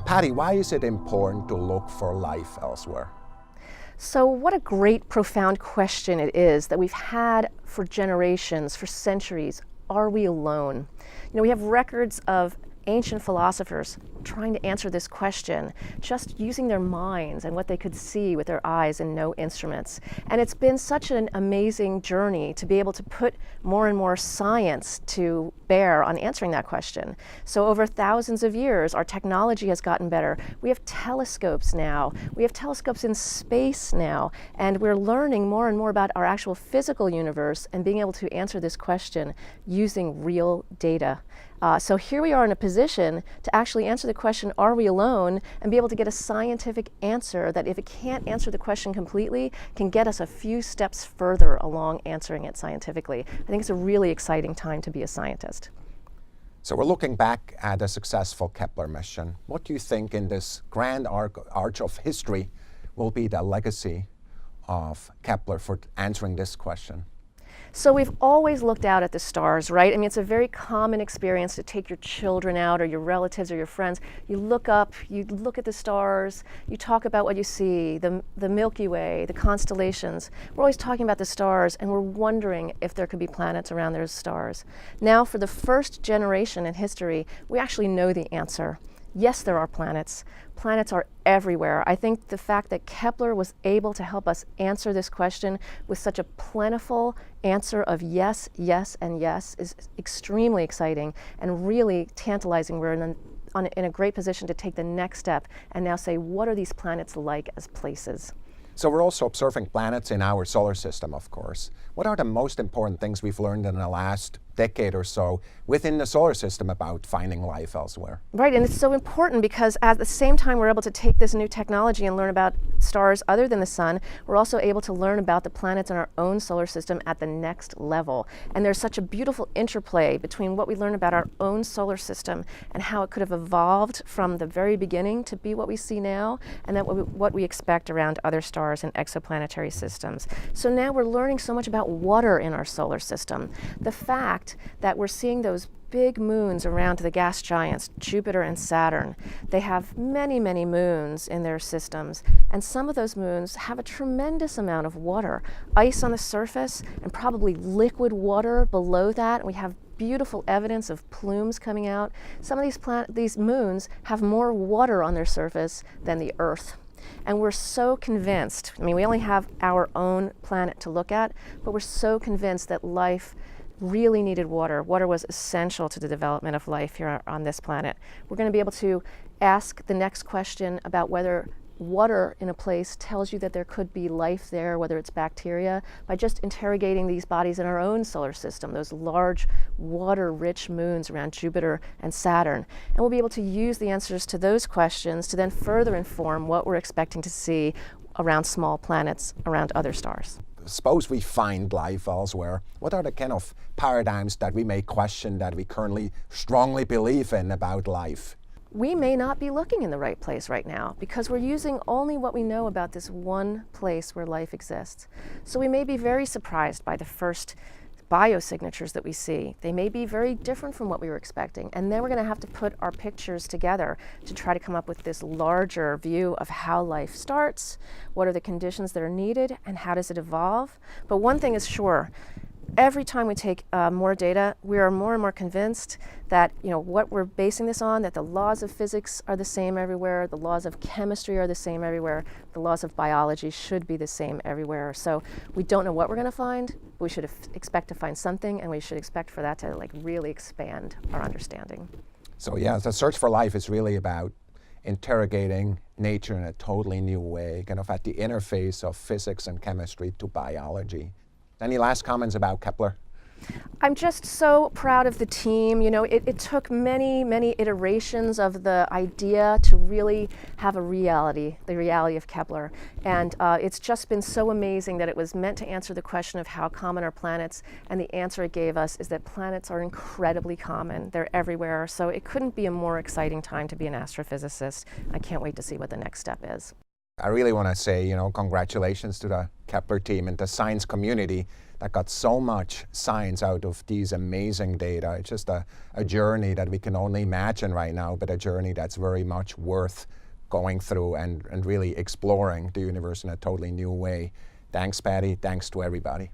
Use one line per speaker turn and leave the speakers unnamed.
Patty, why is it important to look for life elsewhere?
So what a great, profound question it is that we've had for generations, for centuries. Are we alone? You know, we have records of ancient philosophers trying to answer this question, just using their minds and what they could see with their eyes and no instruments. And it's been such an amazing journey to be able to put more and more science to bear on answering that question. So over thousands of years, our technology has gotten better. We have telescopes now. We have telescopes in space now. And we're learning more and more about our actual physical universe and being able to answer this question using real data. So here we are in a position to actually answer the question, are we alone, and be able to get a scientific answer that, if it can't answer the question completely, can get us a few steps further along answering it scientifically. I think it's a really exciting time to be a scientist.
So we're looking back at a successful Kepler mission. What do you think in this grand arch of history will be the legacy of Kepler for answering this question?
So we've always looked out at the stars, right? I mean, it's a very common experience to take your children out, or your relatives or your friends. You look up, you look at the stars, you talk about what you see, the Milky Way, the constellations. We're always talking about the stars, and we're wondering if there could be planets around those stars. Now, for the first generation in history, we actually know the answer. Yes, there are planets. Planets are everywhere. I think the fact that Kepler was able to help us answer this question with such a plentiful answer of yes, yes, and yes is extremely exciting and really tantalizing. We're in a great position to take the next step and now say, what are these planets like as places?
So we're also observing planets in our solar system, of course. What are the most important things we've learned in the last decade or so within the solar system about finding life elsewhere?
Right, and it's so important because at the same time we're able to take this new technology and learn about stars other than the sun, we're also able to learn about the planets in our own solar system at the next level. And there's such a beautiful interplay between what we learn about our own solar system and how it could have evolved from the very beginning to be what we see now, and then what we expect around other stars and exoplanetary systems. So now we're learning so much about water in our solar system. The fact that we're seeing those big moons around the gas giants, Jupiter and Saturn. They have many, many moons in their systems, and some of those moons have a tremendous amount of water, ice on the surface and probably liquid water below that. We have beautiful evidence of plumes coming out. Some of these moons have more water on their surface than the Earth. And we're so convinced, I mean, we only have our own planet to look at, but we're so convinced that life really needed water. Water was essential to the development of life here on this planet. We're going to be able to ask the next question about whether water in a place tells you that there could be life there, whether it's bacteria, by just interrogating these bodies in our own solar system, those large water-rich moons around Jupiter and Saturn. And we'll be able to use the answers to those questions to then further inform what we're expecting to see around small planets around other stars.
Suppose we find life elsewhere. What are the kind of paradigms that we may question that we currently strongly believe in about life?
We may not be looking in the right place right now because we're using only what we know about this one place where life exists. So we may be very surprised by the first biosignatures that we see. They may be very different from what we were expecting, and then we're going to have to put our pictures together to try to come up with this larger view of how life starts, what are the conditions that are needed, and how does it evolve. But one thing is sure, every time we take more data, we are more and more convinced that, you know, what we're basing this on, that the laws of physics are the same everywhere, the laws of chemistry are the same everywhere, the laws of biology should be the same everywhere. So we don't know what we're going to find, but we should expect to find something, and we should expect for that to really expand our understanding.
So yeah, the search for life is really about interrogating nature in a totally new way, kind of at the interface of physics and chemistry to biology. Any last comments about Kepler?
I'm just so proud of the team. You know, it took many, many iterations of the idea to really have a reality, the reality of Kepler. And it's just been so amazing that it was meant to answer the question of how common are planets, and the answer it gave us is that planets are incredibly common. They're everywhere. So it couldn't be a more exciting time to be an astrophysicist. I can't wait to see what the next step is.
I really want to say, congratulations to the Kepler team and the science community that got so much science out of these amazing data. It's just a journey that we can only imagine right now, but a journey that's very much worth going through and really exploring the universe in a totally new way. Thanks, Patty. Thanks to everybody.